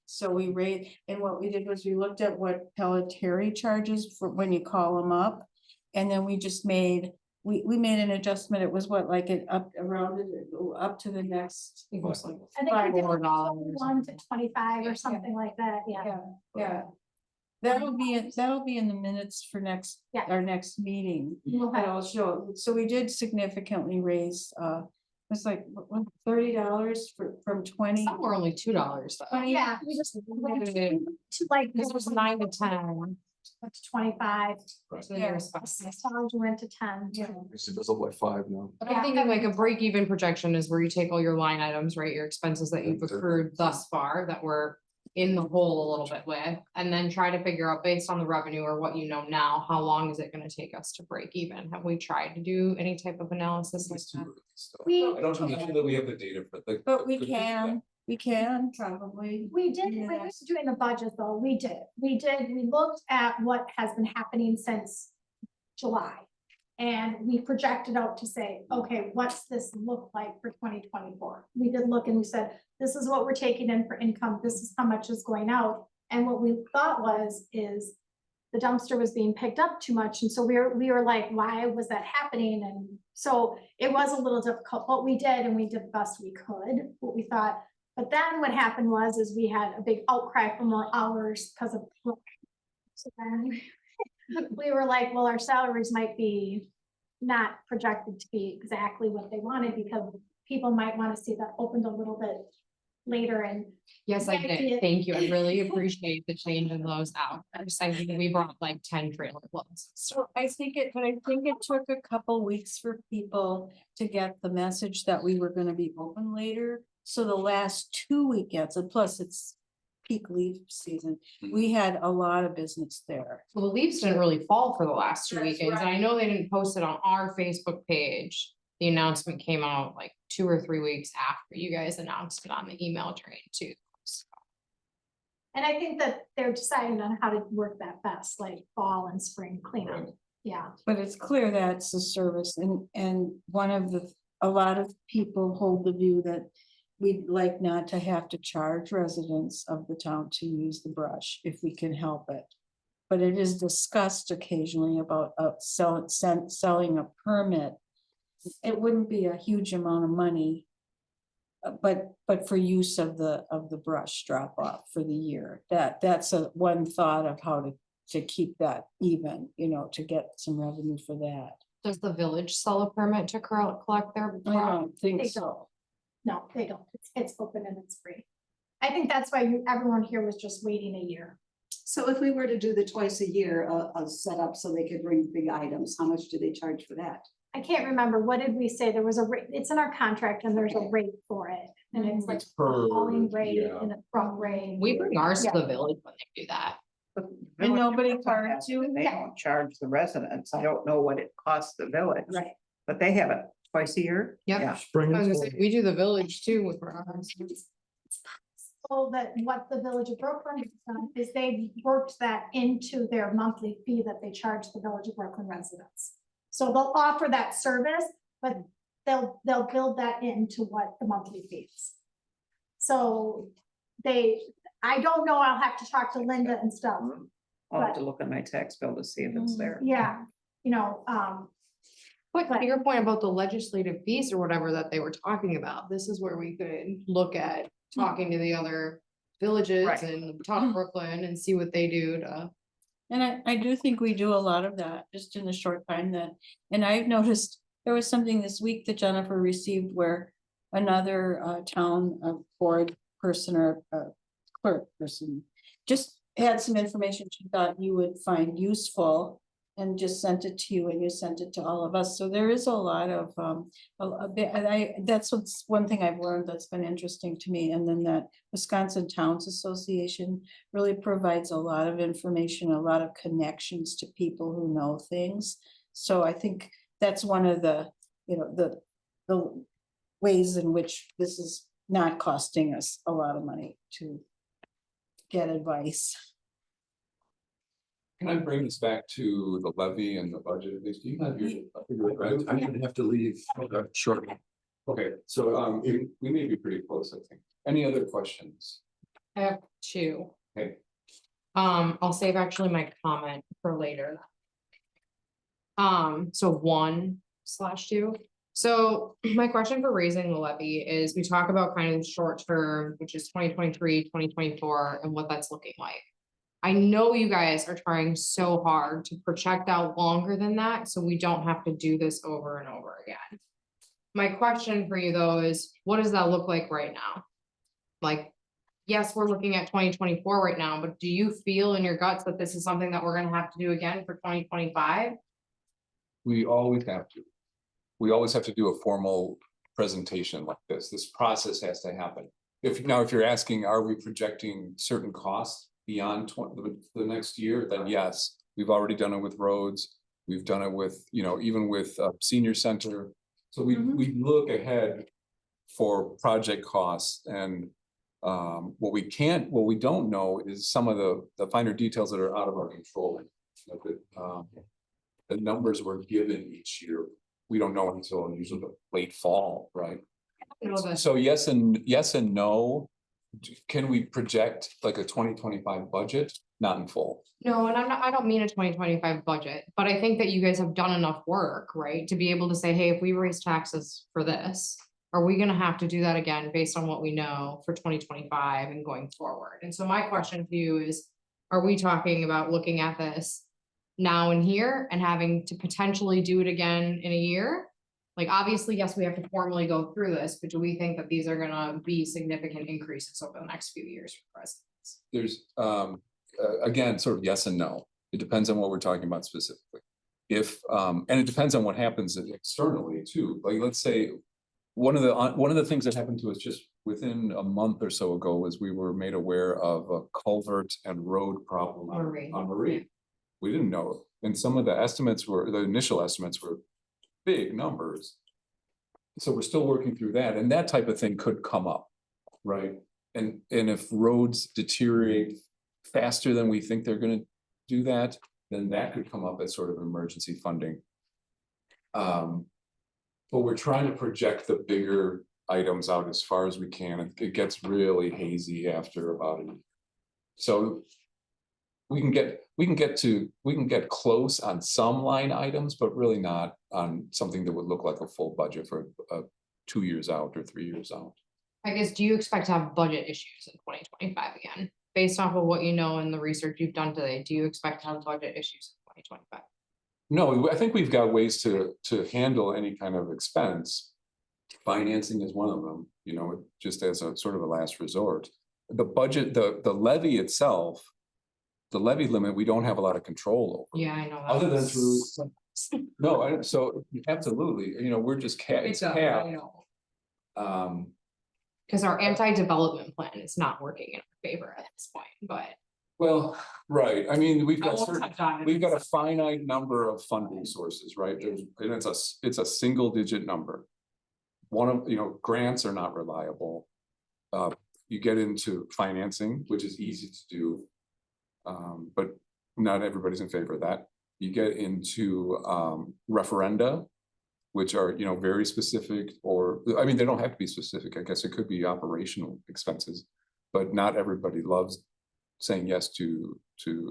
So we and what we did was we looked at what Pelletieri charges for when you call them up. And then we just made an adjustment. It was what, like it up to the next. It was like I think we did like $4. 1 to 25 or something like that, yeah. Yeah. That'll be in the minutes for Yeah. our next meeting. We'll And have- I'll show, so we did significantly raise, it's like $30 from 20. Some were only $2 though. Yeah, we just went to like. This was 9 to 10. Went to 25, So they were specified. Stars went to 10. Yeah. It goes up by 5 now. But I'm thinking like a break even projection is where you take all your line items, right, your expenses that you've accrued thus far that were in the hole a little bit with, and then try to figure out based on the revenue or what you know now, how long is it gonna take us to break even? Have we tried to do any type of analysis like It's too that? early still. We- I don't know that we have the data for the. But we can probably. We did, when we were doing the budget though, we looked at what has been happening since July. And we projected out to say, okay, what's this look like for 2024? We did look and we said, this is what we're taking in for income, this is how much is going out. And what we thought is the dumpster was being picked up too much. And so we were like, why was that happening? And so it was a little difficult, but we did, and we did the best we could, what we thought. But then what happened is we had a big outcry for more hours because of. So then we were like, well, our salaries might be not projected to be exactly what they wanted, because people might want to see that opened a little bit later. And Yes, I Yeah, did. yeah. Thank you. I really appreciate the change in those hours. I think we brought like 10 trailer loads. So I think it took a couple weeks for people to get the message that we were gonna be open later. So the last 2 weekends, and plus it's peak leaf season, we had a lot of business there. Well, the leaves didn't really fall for the last 2 That's weekends, and I know they didn't post it on our Facebook page. The announcement came out like 2 or 3 weeks after you guys announced it on the email train too. So, And I think that they're deciding on how to work that best, like fall and spring cleanup. Yeah. But it's clear that's a service, and a lot of people hold the view that we'd like not to have to charge residents of the town to use the brush if we can help it. But it is discussed occasionally about selling a permit. It wouldn't be a huge amount of money. But for use of the brush drop off for the year, that's one thought of how to keep that even, to get some revenue for that. does the village sell a permit to collect their? I don't think They so. No, they don't. It's open and it's free. I think that's why everyone here was just waiting a year. So if we were to do the twice a year, a setup so they could bring big items, how much do they charge for that? I can't remember, what did we say? There was a rate, it's in our contract and there's a rate for it. And it's like It's a per- hauling rate yeah. and a truck rate. We bring ours to Yeah. the village when they do that. And nobody charged you? They don't charge the residents. I don't know what it costs the village. Right. But they have it twice a year? Yep. Yeah. Spring. I was and gonna say, fall. we do the village too with ours. So that what the Village of Brooklyn has done is they worked that into their monthly fee that they charge the Village of Brooklyn residents. So they'll offer that service, but they'll build that into what the monthly fees. So I don't know, I'll have to talk to Linda and stuff. I'll have to look at my tax bill to see if it's there. Yeah, But to your point about the legislative fees or whatever that they were talking about, this is where we could look at talking to the other villages Right. and talk Brooklyn and see what they do to. And I do think we do a lot of that, just in the short time and I've noticed there was something this week that Jennifer received where another town board person or clerk person just had some information she thought you would find useful and just sent it to you and you sent it to all of us. So there is a lot of a bit, and that's what's one thing I've learned that's been interesting to me. And then that Wisconsin Towns Association really provides a lot of information, a lot of connections to people who know things. So I think that's one of the, the ways in which this is not costing us a lot of money to get advice. Can I bring this back to the levy and the budget at least? Do you have your? I'm gonna have to leave shortly. Okay, so we may be pretty close, I think. Any other questions? I have two. Okay. I'll save actually my comment for later. So 1/2. So my question for raising the levy is we talk about kind of short term, which is 2023, 2024, and what that's looking like. I know you guys are trying so hard to project out longer than that, so we don't have to do this over and over again. My question for you though is, what does that look like right now? Like, yes, we're looking at 2024 right now, but do you feel in your guts that this is something that we're gonna have to do again for 2025? We always have to. We always have to do a formal presentation like this. This process has to happen. If you're asking, are we projecting certain costs beyond the next year, then yes, we've already done it with roads. We've done it with, even with senior center. So we look ahead for project costs and what we don't know is some of the finer details that are out of our control. The numbers were given each year. We don't know until usually the late fall, right? So yes and no. Can we project like a 2025 budget? not in full. No, and I don't mean a 2025 budget, but I think that you guys have done enough work, right? To be able to say, hey, if we raise taxes for this, are we gonna have to do that again based on what we know for 2025 and going forward? And so my question to you is, are we talking about looking at this now and here and having to potentially do it again in a year? Like, obviously, yes, we have to formally go through this, but do we think that these are gonna be significant increases over the next few years for residents? There's, again, sort of yes and no. It depends on what we're talking about specifically. If, and it depends on what happens externally too. Like, let's say, one of the things that happened to us just within a month or so ago was we were made aware of a culvert and road problem Marie. on Marie. We didn't know, and some of the initial estimates were big numbers. So we're still working through that, and that type of thing could come up, right? And if roads deteriorate faster than we think they're gonna do that, then that could come up as sort of emergency funding. But we're trying to project the bigger items out as far as we can. It gets really hazy after about it. So we can get close on some line items, but really not on something that would look like a full budget for 2 years out or 3 years out. I guess, do you expect to have budget issues in 2025 again? Based off of what you know and the research you've done today, do you expect to have budget issues in 2025? No, I think we've got ways to handle any kind of expense. Financing is one of them, just as a sort of a last resort. The budget, the levy itself, the levy limit, we don't have a lot of control over. Yeah, I know. Other than through, no, so absolutely, we're just It's capped. Because our anti-development plan is not working in our favor at this point, but. Well, right, I mean, we've I got won't touch on it. a finite number of funding sources, right? And it's a single digit number. One of, grants are not reliable. You get into financing, which is easy to do. But not everybody's in favor of that. You get into referenda, which are, very specific, or, I mean, they don't have to be specific. I guess it could be operational expenses, but not everybody loves saying yes to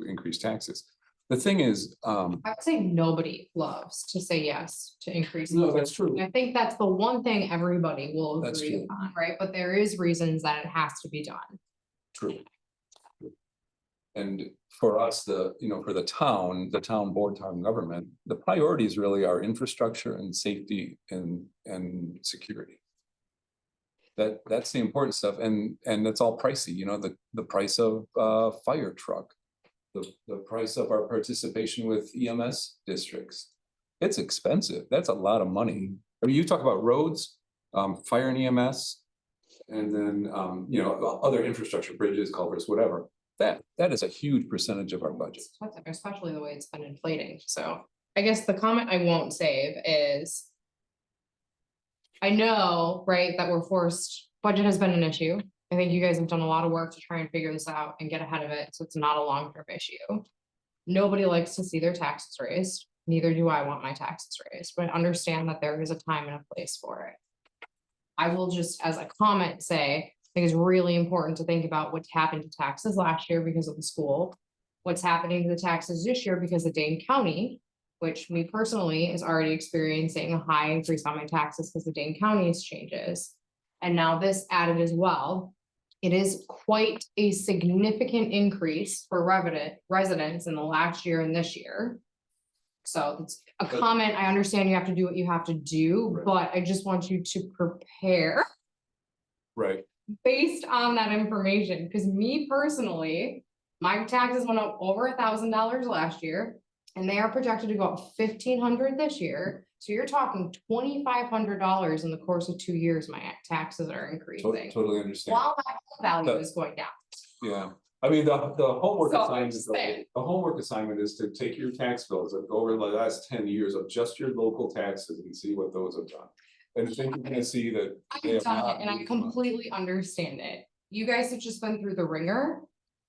increase taxes. The thing is, I would say nobody loves to say yes to increase. no, that's true. And I think that's the one thing everybody will That's agree true. upon, right? But there is reasons that it has to be done. True. And for us, for the town board, town government, the priorities really are infrastructure and safety and security. That's the important stuff, and that's all pricey, the price of fire truck. The price of our participation with EMS districts. It's expensive. That's a lot of money. I mean, you talk about roads, fire and EMS, and then other infrastructure, bridges, culverts, whatever. That is a huge percentage of our budget. Especially the way it's been inflating. So I guess the comment I won't save is, I know, right, that budget has been an issue. I think you guys have done a lot of work to try and figure this out and get ahead of it, so it's not a long-term issue. Nobody likes to see their taxes raised, neither do I want my taxes raised, but understand that there is a time and a place for it. I will just, as a comment, say, I think it's really important to think about what happened to taxes last year because of the school, what's happening to the taxes this year because of Dane County, which me personally is already experiencing a high increase on my taxes because of Dane County's changes. And now this added as well. It is quite a significant increase for residents in the last year and this year. So it's a comment. I understand you have to do what you have to do, Right. but I just want you to prepare Right. based on that information. Because me personally, my taxes went up over $1,000 last year, and they are projected to go up $1,500 this year. So you're talking $2,500 in the course of 2 years, my taxes are increasing. Totally understand. While my home value is going down. Yeah, I mean, the homework So, assignment, just saying. the homework assignment is to take your tax bills and go over the last 10 years of just your local taxes and see what those have done. And I think you're gonna see that. they I've have done not it and I moved much. completely understand it. You guys have just been through the ringer.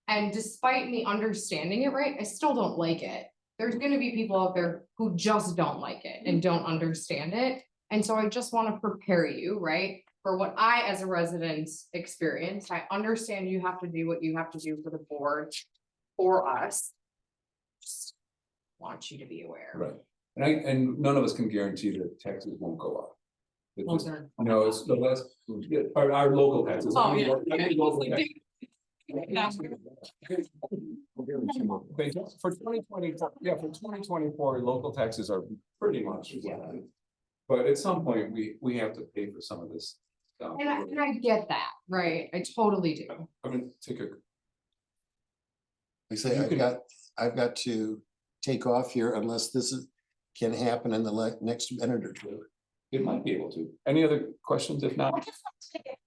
And despite me understanding it, right, I still don't like it. There's gonna be people out there who just don't like it and don't understand it. And so I just wanna prepare you, right? For what I, as a resident, experienced. I understand you have to do what you have to do for the board. for us. Just want you to be aware. Right, and none of us can guarantee that taxes won't go up. It's Well, just- sir. No, it's the less, our local taxes. Oh, yeah. Local taxes. For 2024, yeah, for 2024, local taxes are pretty much. flat. But at some point, we have to pay for some of this stuff. And I get that, right? I totally do. I'm gonna take a, I say, I've got to take off here unless this can happen in the next minute or two. it might be able to. Any other questions? If I not, just want to get-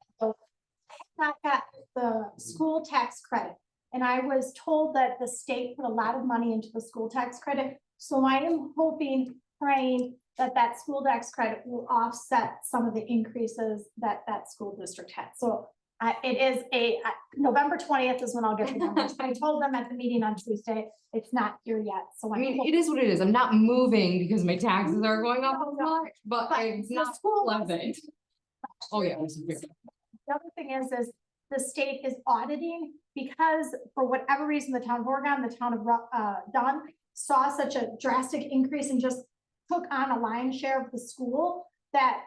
Not got the school tax credit, and I was told that the state put a lot of money into the school tax credit. So I am hoping, praying that that school tax credit will offset some of the increases that that school district had. So it is November 20th is when I'll get the numbers. I told them at the meeting on Tuesday, it's not here yet, so I I'm. mean, it is what it is. I'm not moving because my taxes are going up as No, much, but But it's the not school- pleasant. Oh, yeah. this is big. The other thing is the state is auditing because for whatever reason, the town of Oregon, the town of Dunn saw such a drastic increase and just took on a lion's share of the school that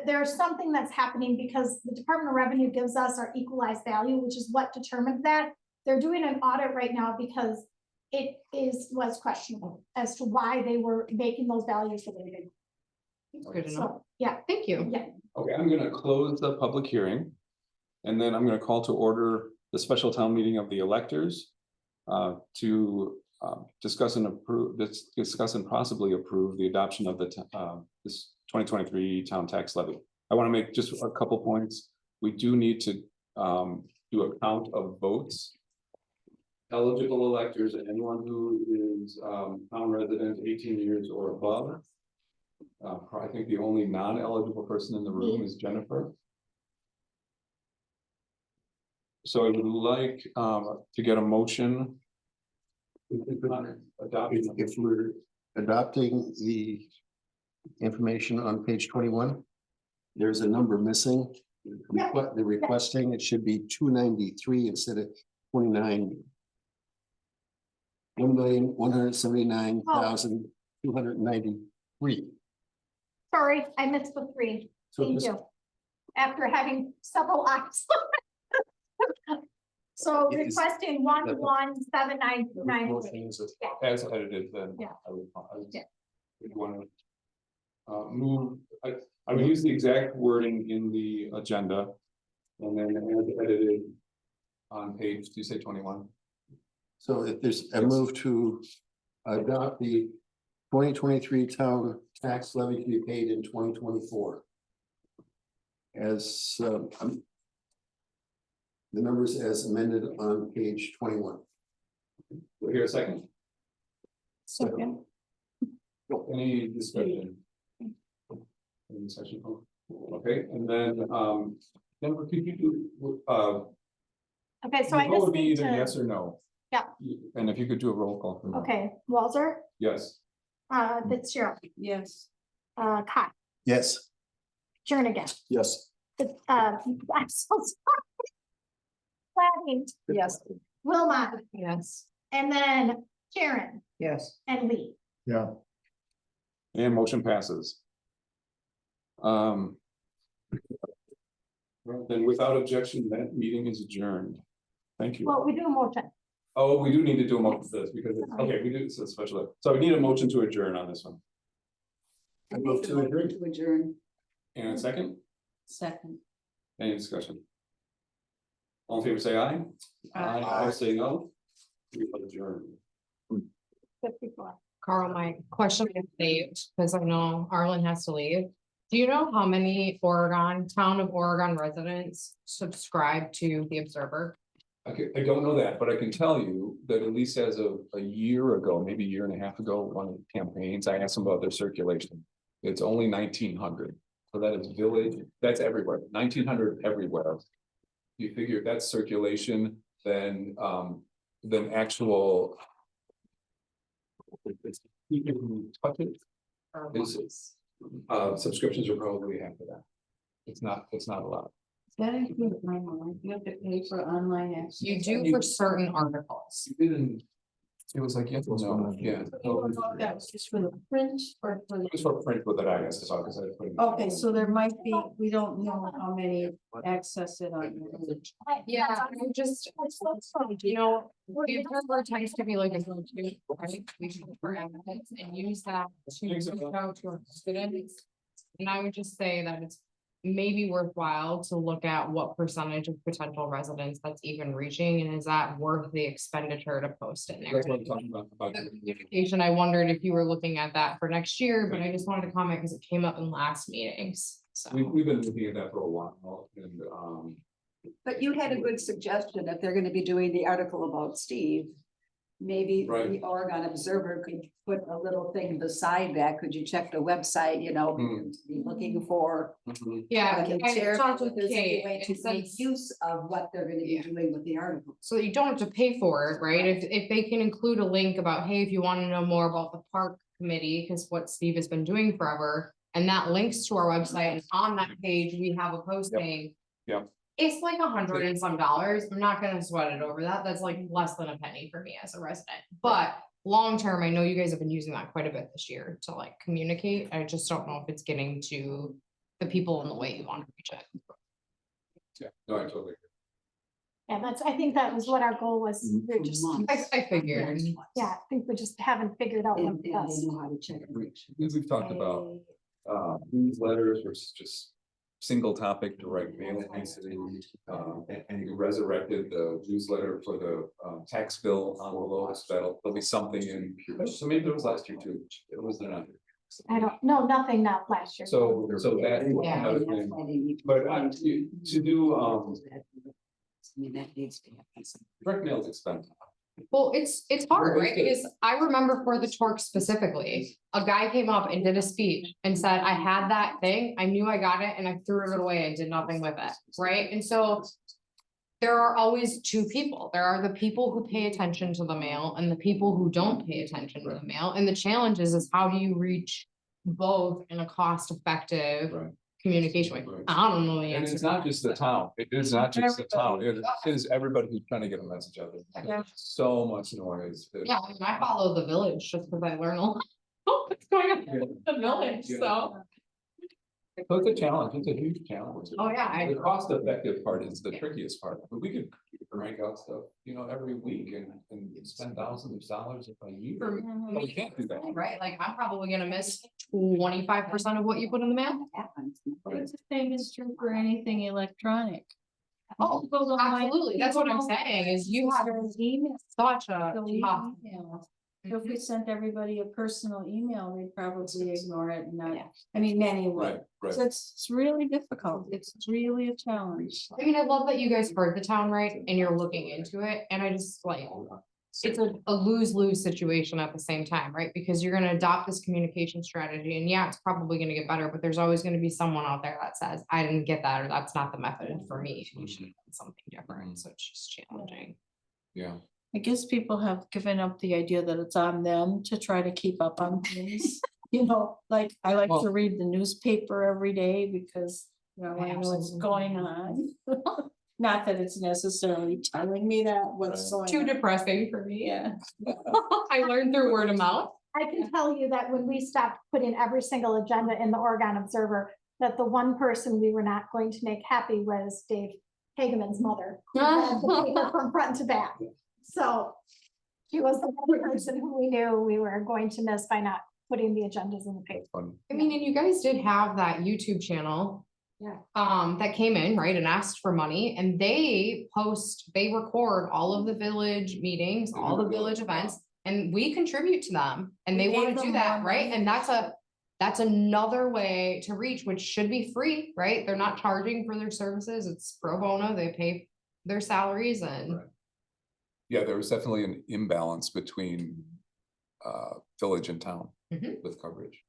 there's something that's happening because the Department of Revenue gives us our equalized value, which is what determines that. They're doing an audit right now because was questionable as to why they were making those values the way they. Good to know. So, yeah, Thank you. yeah. okay, I'm gonna close the public hearing. And then I'm gonna call to order the special town meeting of the electors. To discuss and possibly approve the adoption of this 2023 town tax levy. I want to make just a couple points. We do need to do a count of votes. Eligible electors and anyone who is town resident 18 years or above. I think the only non-eligible person in the room is Jennifer. So I would like to get a motion. If we're adopting the information on page 21, there's a number missing. The requesting, it should be 293 instead of 29. 1,179,293. Sorry, I missed the 3. So Thank this- you. After having several options. So It is- requesting 11799. Motion is As edited, then. Yeah. I would. Yeah. If you wanna. Move, I would use the exact wording in the agenda. And then as edited. On page, do you say 21? So if there's a move to adopt the 2023 town tax levy to be paid in 2024. As the numbers as amended on page 21. We'll hear a second. Second. Any discussion? Any discussion? Okay, and then, Jennifer, could you do, Okay, so I the vote just would be need either to, yes or no. Yeah. And if you could do a roll call. for that. okay, Walter, Yes, Fitzgerald, Yes. Cox, Yes. Jernigan, Yes. I'm so sorry. Planning, Yes. Wilmot, Yes. and then Karen Yes. and Lee. Yeah, and motion passes. Well, then without objection, that meeting is adjourned. Thank you. Well, we do a motion. Oh, we do need to do a motion for this because, okay, we do, it's a special, so we need a motion to adjourn on this one. I move to adjourn. To adjourn. And a second, Second. any discussion? All in favor, say aye. Aye. I'll say no. We adjourn. 54. Carl, my question is saved, because I know Arlen has to leave. Do you know how many town of Oregon residents subscribe to the Observer? Okay, I don't know that, but I can tell you that at least as of a year ago, maybe a year and a half ago, one of the campaigns, I asked them about their circulation. It's only 1,900, so that is village, that's everywhere, 1,900 everywhere. You figure if that's circulation, then actual. People who touch it, Or Is- subscriptions are probably half of that. It's not a lot. That includes online, you have to pay for online access. You do for certain articles. You didn't. It was like, yes, no, yeah. I don't know if that was just for the print or for the. Just for print with it, I guess, is all, because I put it. Okay, so there might be, we don't know how many access it on. Yeah, I'm just, you know, the observer tends to be like a go-to, right? We should for evidence and use that to reach out to our students. And I would just say that it's maybe worthwhile to look at what percentage of potential residents that's even reaching, and is that worth the expenditure to post it there? That's what I'm talking about. The communication, I wondered if you were looking at that for next year, but I just wanted to comment because it came up in last meetings, so. We've been looking at that for a while, and, But you had a good suggestion, if they're gonna be doing the article about Steve. Maybe Right. the Oregon Observer could put a little thing beside that, could you check the website, you know, be looking for. Yeah, the I chair, talked with there's any Kate, way it to make says, use of what they're gonna be doing with the article. so you don't have to pay for it, right? If they can include a link about, hey, if you want to know more about the park committee, because what Steve has been doing forever. And that links to our website, and on that page, we have a posting. Yep. It's like $100 and some. I'm not gonna sweat it over that. That's like less than a penny for me as a resident. But long term, I know you guys have been using that quite a bit this year to like communicate. I just don't know if it's getting to the people in the way you want to reach it. yeah, no, I totally. Yeah, that's, I think that was what our goal was. We're just, I figured. yeah, I think we just haven't figured out what And they that's. know how to check it. We've talked about, newsletters versus just single topic direct mail. And you resurrected the newsletter for the, tax bill envelopes, there'll be something in, so maybe it was last year too, it was there not. I don't, no, nothing, not last year. So that. Yeah. another thing. But to do, I mean, that needs to happen. direct mail is expensive. Well, it's hard, right? Right. Because I remember for the torque specifically, a guy came up and did a speech and said, I had that thing, I knew I got it, and I threw it away and did nothing with it, right? And so. There are always two people. There are the people who pay attention to the mail and the people who don't pay attention to the mail. And the challenge is how do you reach both in a cost-effective Right. communication way? Right. I don't know the And answer. it's not just the town, it is not just the town, it is everybody who's trying to get a message out there. Yeah. So much noise. Yeah, I mean, I follow the village just because I learn a lot. What's going on in the village, so. So it's a challenge, it's a huge challenge. Oh, yeah, The cost effective part is the trickiest part, but we could crank out stuff, every week and spend thousands of dollars a year. For But we can't do that. Right, like I'm probably gonna miss 25% of what you put in the mail. That happens. It's the same is true for anything electronic. Oh, People don't like- absolutely, that's what I'm saying, is you have Email. such a Delete tough. email. If we sent everybody a personal email, we'd probably ignore it and not, Yeah. I mean, many would. Right, right. So it's really difficult. It's really a challenge. I mean, I love that you guys heard the town right and you're looking into it, and I just like, it's a lose-lose situation at the same time, right? Because you're gonna adopt this communication strategy, and yeah, it's probably gonna get better, but there's always gonna be someone out there that says, I didn't get that, or that's not the method for me, you should have done something different, so it's just challenging. Yeah. I guess people have given up the idea that it's on them to try to keep up on things. Like I like Well- to read the newspaper every day because, I know what's Absolutely. going on. Not that it's necessarily telling me that what's going Too on. depressing for me. Yeah. I learned through word of mouth. I can tell you that when we stopped putting every single agenda in the Oregon Observer, that the one person we were not going to make happy was Dave Hageman's mother. who read the paper From front to back. So she was the one person who we knew we were going to miss by not putting the agendas in the paper. Fun. I mean, and you guys did have that YouTube channel. Yeah. That came in, right, and asked for money, and they record all of the village meetings, They all do the a good village job. events. And we contribute to them, and they We wanna gave do them that, more right, money. and that's another way to reach, which should be free, right? They're not charging for their services, it's pro bono, they pay their salaries and. Right. Yeah, there was definitely an imbalance between village and town Mhm. with coverage.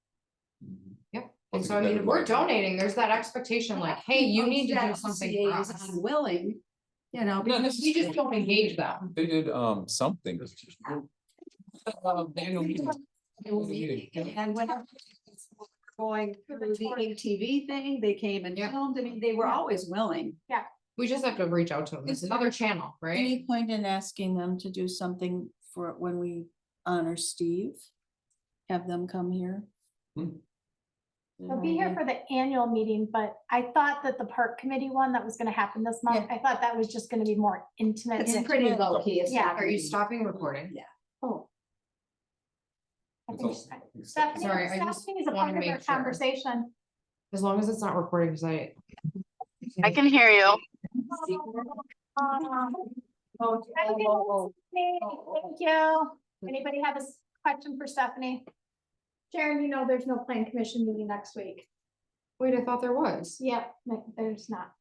Mhm. Yep, Well, and so I mean, if we're donating, there's that expectation like, hey, you need to do something for CA is us. unwilling, Because we just don't engage them. They did something. Annual meeting. and whenever going through the ATV thing, they came and Yeah. filmed, I mean, they were always willing. We just have to reach out to them. It's another channel, right? Any point in asking them to do something for when we honor Steve? Have them come here? Hmm. I'll be here for the annual meeting, but I thought that the park committee one that was gonna happen this month, Yeah. I thought that was just gonna be more intimate. It's pretty low key. It's Yeah. not Are gonna you be- stopping recording? Oh. I It's think also- Stephanie, Sorry, I just Stephanie is a wanna part of our make sure. conversation. As long as it's not recording, because I can hear you. Thank you. Anybody have a question for Stephanie? Sharon, you know there's no plan commission meeting next week. Wait, I thought there was. Yep, no, there's not.